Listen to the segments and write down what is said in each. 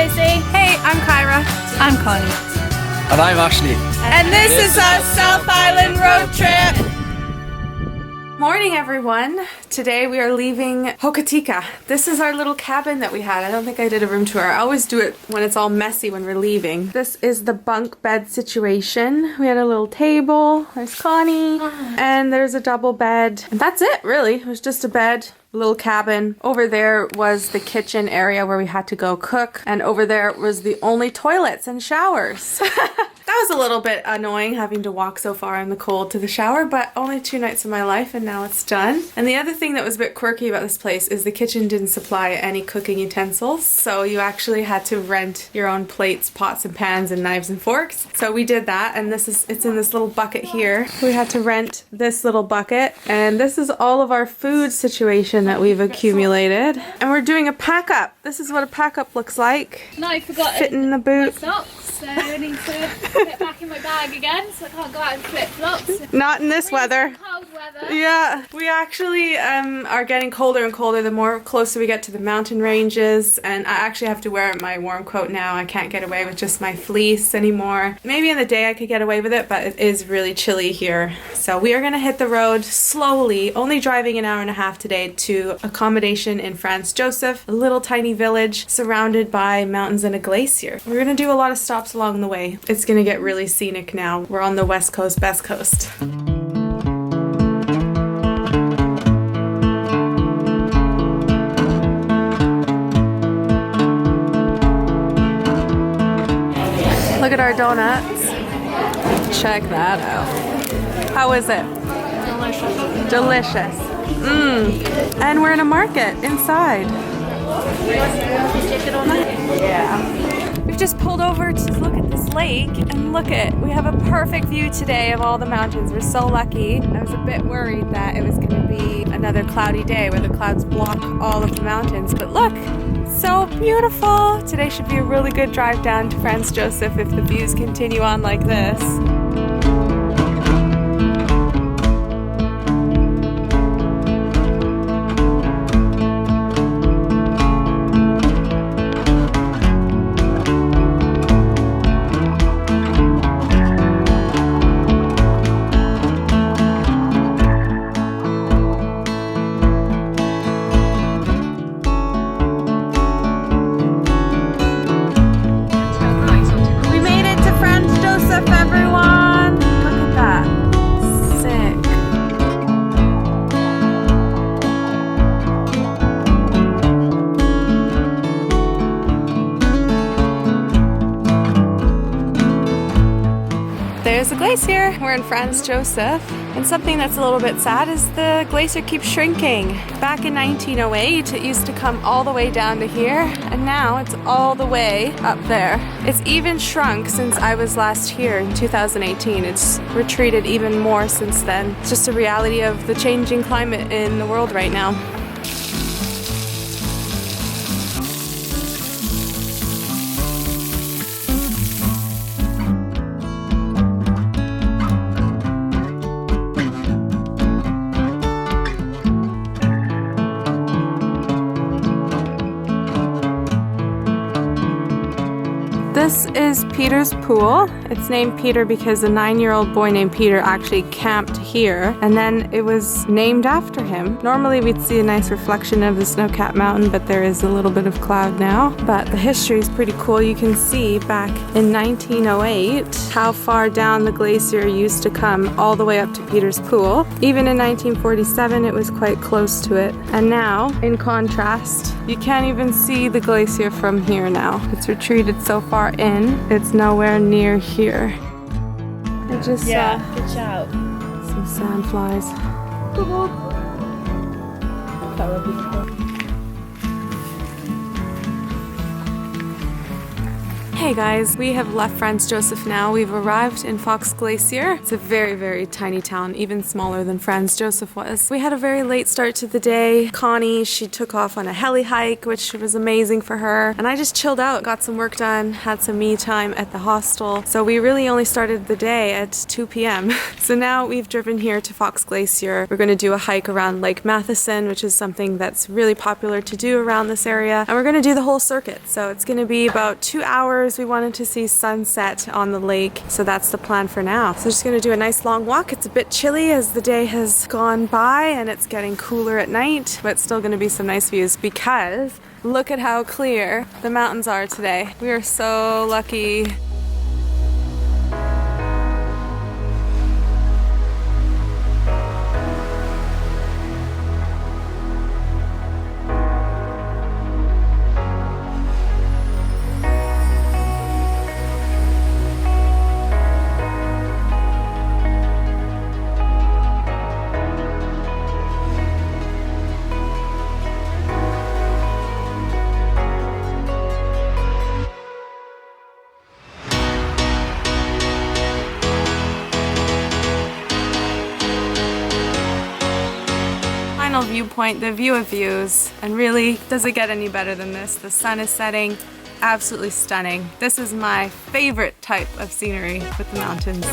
Lizzie. Hey, I'm Kyra. I'm Connie. And I'm Ashley. And this is our South Island road trip. Morning, everyone. Today we are leaving Hokitika. This is our little cabin that we had. I don't think I did a room tour. I always do it when it's all messy when we're leaving. This is the bunk bed situation. We had a little table. There's Connie. And there's a double bed. And that's it, really. It was just a bed. Little cabin. Over there was the kitchen area where we had to go cook, and over there was the only toilets and showers. That was a little bit annoying having to walk so far in the cold to the shower, but only 2 nights of my life and now it's done. And the other thing that was a bit quirky about this place is the kitchen didn't supply any cooking utensils, so you actually had to rent your own plates, pots and pans and knives and forks. So we did that, and it's in this little bucket here. We had to rent this little bucket, and this is all of our food situation that we've accumulated. And we're doing a pack up. This is what a pack up looks like. No, I forgot Fit in the boot. socks, so I need to put it back in my bag again, so I can't go out in flip-flops. Not in this weather. Cold weather. Yeah, we actually are getting colder and colder the more closer we get to the mountain ranges, and I actually have to wear my warm coat now. I can't get away with just my fleece anymore. Maybe in the day I could get away with it, but it is really chilly here. So we are going to hit the road slowly, only driving an hour and a half today to accommodation in Franz Josef, a little tiny village surrounded by mountains and a glacier. We're going to do a lot of stops along the way. It's going to get really scenic now. We're on the west coast, best coast. Look at our donuts. Check that out. How is it? Delicious. Delicious. And we're in a market inside. Yeah. We've just pulled over to look at this lake, and we have a perfect view today of all the mountains. We're so lucky. I was a bit worried that it was going to be another cloudy day where the clouds block all of the mountains, but look, so beautiful. Today should be a really good drive down to Franz Josef if the views continue on like this. There's a glacier. We're in Franz Josef, and something that's a little bit sad is the glacier keeps shrinking. Back in 1908 it used to come all the way down to here, and now it's all the way up there. It's even shrunk since I was last here in 2018. It's retreated even more since then. It's just a reality of the changing climate in the world right now. This is Peter's pool. It's named Peter because a 9-year-old boy named Peter actually camped here, and then it was named after him. Normally we'd see a nice reflection of the snow-capped mountain, but there is a little bit of cloud now. But the history is pretty cool. You can see back in 1908 how far down the glacier used to come all the way up to Peter's pool. Even in 1947 it was quite close to it. And now, in contrast, you can't even see the glacier from here now. It's retreated so far in, it's nowhere near here. I just saw good shout. some sandflies. That would be cool. Hey guys, we have left Franz Josef now. We've arrived in Fox Glacier. It's a very, very tiny town, even smaller than Franz Josef was. We had a very late start to the day. Connie, she took off on a heli hike, which was amazing for her. And I just chilled out, got some work done, had some me time at the hostel. So we really only started the day at 2 p.m. So now we've driven here to Fox Glacier. We're going to do a hike around Lake Matheson, which is something that's really popular to do around this area. And we're going to do the whole circuit. So it's going to be about 2 hours. We wanted to see sunset on the lake, so that's the plan for now. So just gonna do a nice long walk. It's a bit chilly as the day has gone by and it's getting cooler at night, but still gonna be some nice views because look at how clear the mountains are today. We are so lucky. Viewpoint, the view of views, and really, does it get any better than this? The sun is setting, absolutely stunning. This is my favorite type of scenery with the mountains.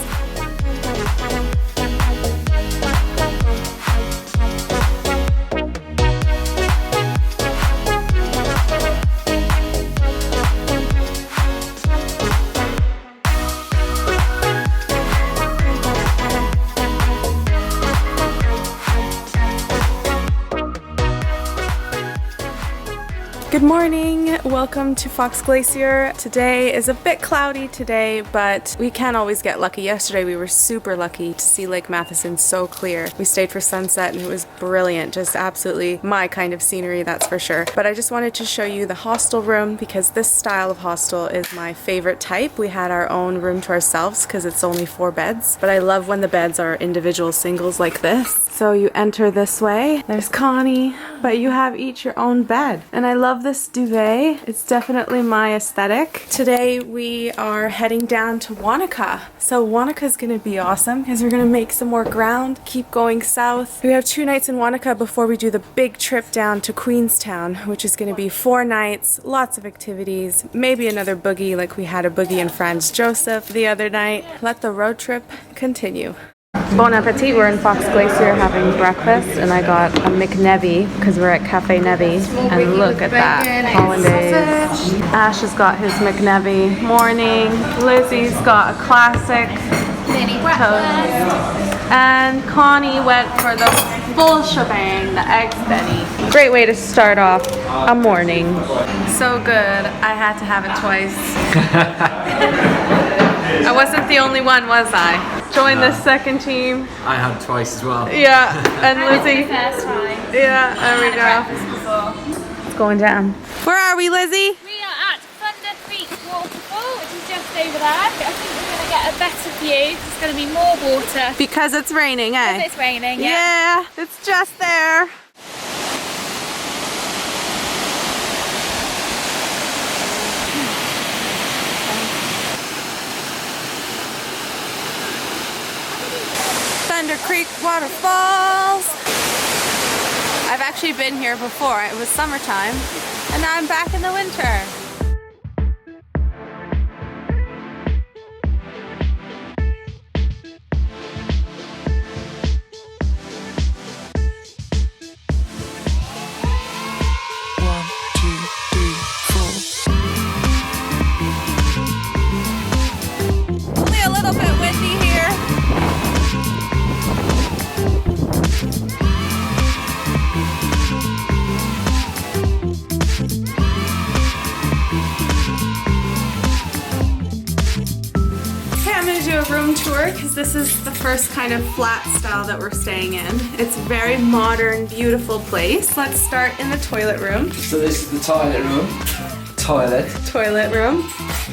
Good morning, welcome to Fox Glacier. Today is a bit cloudy today, but we can't always get lucky. Yesterday we were super lucky to see Lake Matheson so clear. We stayed for sunset and it was brilliant, just absolutely my kind of scenery, that's for sure. But I just wanted to show you the hostel room because this style of hostel is my favorite type. We had our own room to ourselves because it's only 4 beds, but I love when the beds are individual singles like this. So you enter this way, there's Connie, but you have each your own bed. And I love this duvet. It's definitely my aesthetic. Today we are heading down to Wanaka. So Wanaka is going to be awesome because we're going to make some more ground, keep going south. We have 2 nights in Wanaka before we do the big trip down to Queenstown, which is going to be 4 nights, lots of activities, maybe another boogie like we had a boogie in Franz Josef the other night. Let the road trip continue. Bon appetit, we're in Fox Glacier having breakfast and I got a McNevy because we're at Cafe Nevy and look at that, hollandaise. Ash has got his McNevy morning, Lizzie's got a classic toast, and Connie went for the full shebang, the eggs Benny. Great way to start off a morning. So good, I had to have it twice. I wasn't the only one, was I? Join the second team. I had twice as well. Yeah, and Lizzie. First time. Yeah, there we go. It's going down. Where are we, Lizzie? We are at Thunder Creek Waterfall, which is just over there. I think we're going to get a better view. There's going to be more water. Because it's raining, eh? Because it's raining, yeah. Yeah, it's just there. Thunder Creek Waterfalls. I've actually been here before. It was summertime and now I'm back in the winter. Only a little bit windy here. Do a room tour because this is the first kind of flat style that we're staying in. It's a very modern, beautiful place. Let's start in the toilet room. So this is the toilet room. toilet, Toilet room.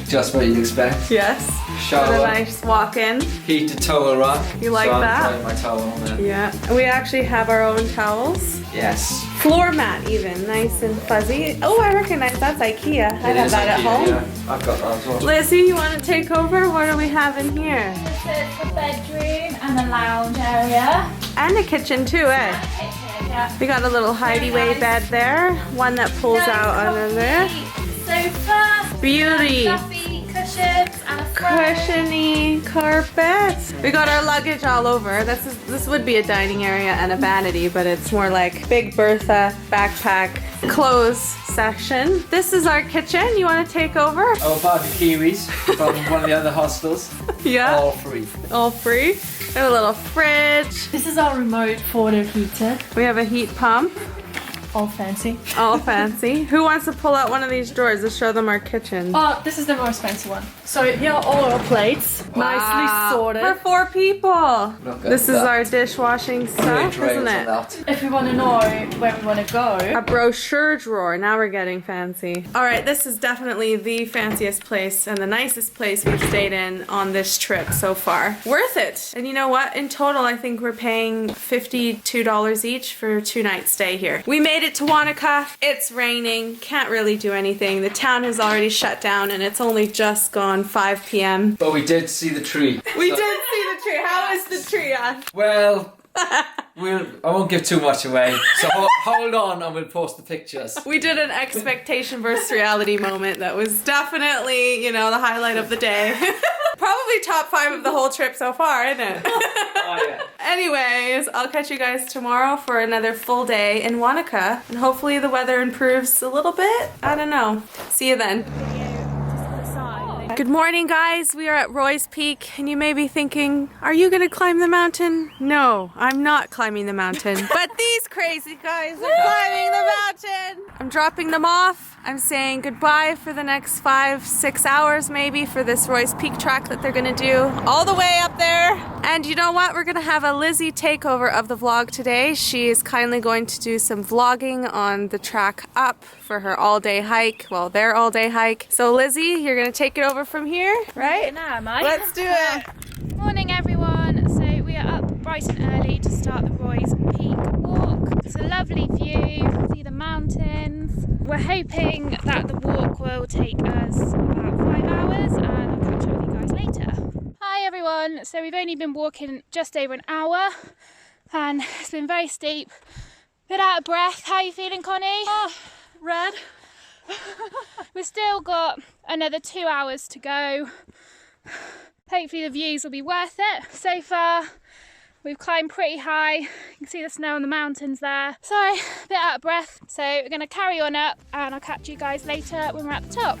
just what you'd expect. Yes. Shower. What a nice walk-in. Heated towel rack. You like so that? I'm drying my towel on there. Yeah. And we actually have our own towels. Yes. Floor mat even, nice and fuzzy. Oh, I recognize that's IKEA. I have that at home. Yeah, I've got that as well. Lizzie, you want to take over? What do we have in here? This is the bedroom and the lounge area. And the kitchen too, eh? Kitchen, yeah. We got a little hideaway nice. bed there. One that pulls out under there. Sofa. Beauty. Fluffy cushions and a throne. Cushiony carpet. We got our luggage all over. This would be a dining area and a vanity, but it's more like Big Bertha backpack clothes section. This is our kitchen. You want to take over? Oh, bag of kiwis from one of the other hostels. Yeah. All free. All free. We have a little fridge. This is our remote water heater. We have a heat pump. All fancy. All fancy. Who wants to pull out one of these drawers to show them our kitchen? Oh, this is the most fancy one. So here are all our plates. Nicely sorted. For 4 people. Look at This is that. our dishwashing stuff, Great isn't rails on it? that. If we want to know where we want to go, A brochure drawer. Now we're getting fancy. All right, this is definitely the fanciest place and the nicest place we've stayed in on this trip so far. Worth it. And you know what? In total, I think we're paying $52 each for 2 nights stay here. We made it to Wanaka. It's raining. Can't really do anything. The town has already shut down and it's only just gone 5 p.m. But we did see the tree. We So- did see the tree. How is the tree, Ash? Well, I won't give too much away. So hold on and we'll post the pictures. We did an expectation versus reality moment that was definitely, you know, the highlight of the day. Probably top 5 of the whole trip so far, isn't it? Oh, yeah. Anyways, I'll catch you guys tomorrow for another full day in Wanaka. And hopefully the weather improves a little bit. I don't know. See you then. Good morning, guys. We are at Roy's Peak, and you may be thinking, are you gonna climb the mountain? No, I'm not climbing the mountain. But these crazy guys are climbing the mountain. I'm dropping them off. I'm saying goodbye for the next 5-6 hours maybe for this Roy's Peak track that they're gonna do all the way up there. And you know what? We're gonna have a Lizzie takeover of the vlog today. She is kindly going to do some vlogging on the track up for her all-day hike. Well, their all-day hike. So Lizzie, you're gonna take it over from here, right? Now, am I? Let's do it. Morning, everyone. So we are up bright and early to start the Roy's Peak walk. It's a lovely view. See the mountains. We're hoping that the walk will take us about 5 hours, and I'll catch up with you guys later. Hi, everyone. So we've only been walking just over an hour, and it's been very steep. Bit out of breath. How are you feeling, Connie? oh, red. We've still got another 2 hours to go. Hopefully the views will be worth it. So far, we've climbed pretty high. You can see the snow on the mountains there. Sorry, a bit out of breath. So we're gonna carry on up and I'll catch you guys later when we're at the top.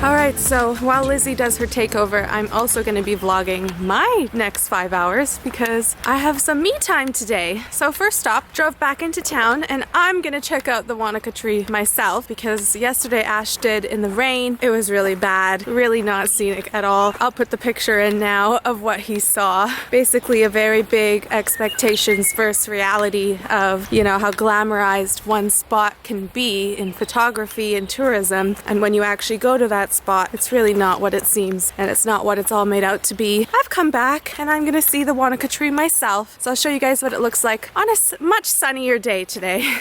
Alright, so while Lizzie does her takeover, I'm also going to be vlogging my next 5 hours because I have some me time today. So first stop, drove back into town, and I'm going to check out the Wanaka tree myself because yesterday Ash did in the rain. It was really bad, really not scenic at all. I'll put the picture in now of what he saw. Basically a very big expectations versus reality of, you know, how glamorized one spot can be in photography and tourism, and when you actually go to that spot, it's really not what it seems, and it's not what it's all made out to be. I've come back and I'm gonna see the Wanaka tree myself, so I'll show you guys what it looks like on a much sunnier day today.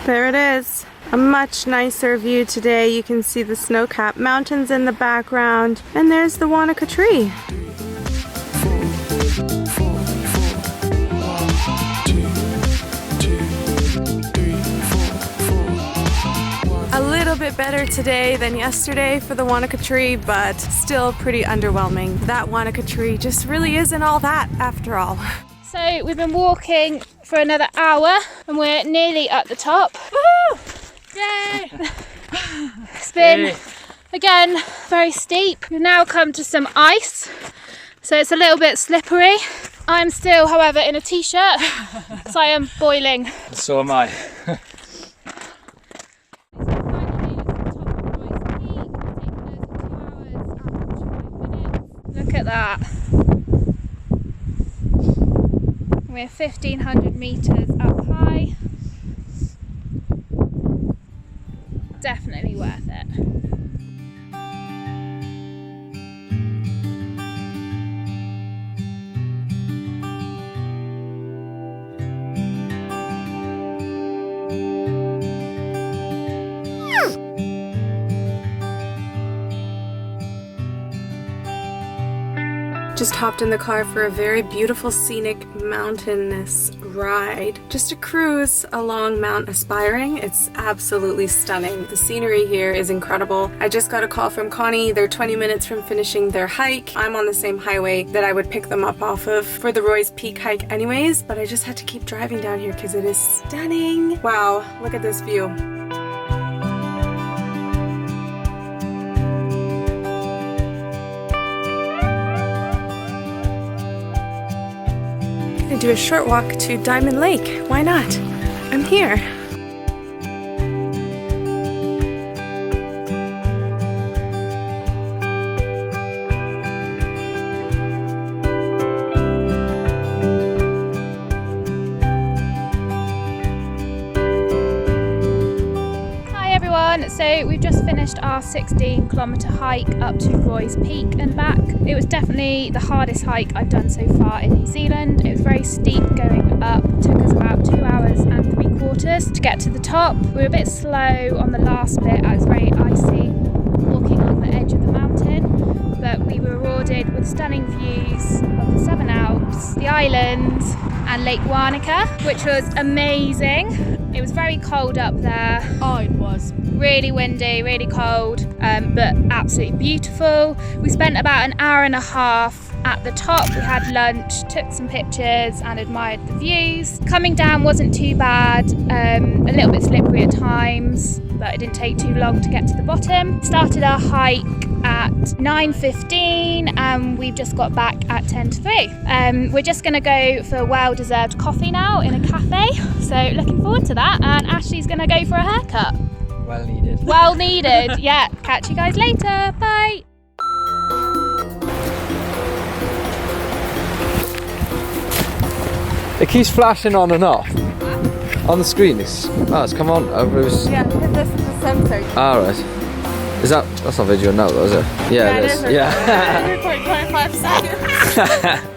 There it is. A much nicer view today. You can see the snow-capped mountains in the background, and there's the Wanaka tree. A little bit better today than yesterday for the Wanaka tree, but still pretty underwhelming. That Wanaka tree just really isn't all that after all. So we've been walking for another hour and we're nearly at the top. Woo! Yay! It's been, again, very steep. We've now come to some ice, so it's a little bit slippery. I'm still, however, in a t-shirt, so I am boiling. So am I. Look at that. We're 1,500 metres up high. Definitely worth it. Just hopped in the car for a very beautiful scenic mountainous ride. Just a cruise along Mount Aspiring. It's absolutely stunning. The scenery here is incredible. I just got a call from Connie. They're 20 minutes from finishing their hike. I'm on the same highway that I would pick them up off of for the Roy's Peak hike anyways, but I just had to keep driving down here because it is stunning. Wow, look at this view. Do a short walk to Diamond Lake. Why not? I'm here. So we've just finished our 16-kilometre hike up to Roy's Peak and back. It was definitely the hardest hike I've done so far in New Zealand. It was very steep going up. It took us about 2 hours and 3/4 to get to the top. We were a bit slow on the last bit. It was very icy walking along the edge of the mountain, but we were rewarded with stunning views of the Seven Alps, the islands and Lake Wanaka, which was amazing. It was very cold up there. Oh, it was. Really windy, really cold, but absolutely beautiful. We spent about an hour and a half at the top. We had lunch, took some pictures and admired the views. Coming down wasn't too bad, a little bit slippery at times, but it didn't take too long to get to the bottom. Started our hike at 9:15 and we've just got back at 10 to 3. We're just going to go for a well-deserved coffee now in a cafe, so looking forward to that, and Ashley's going to go for a haircut. Well needed. Well needed, yeah. Catch you guys later, bye. It keeps flashing on and off. On the screen, it's come on. Yeah, because this is a sensor. Alright. That's not video now though, is it? Yeah, it is. Yeah. For 25 seconds.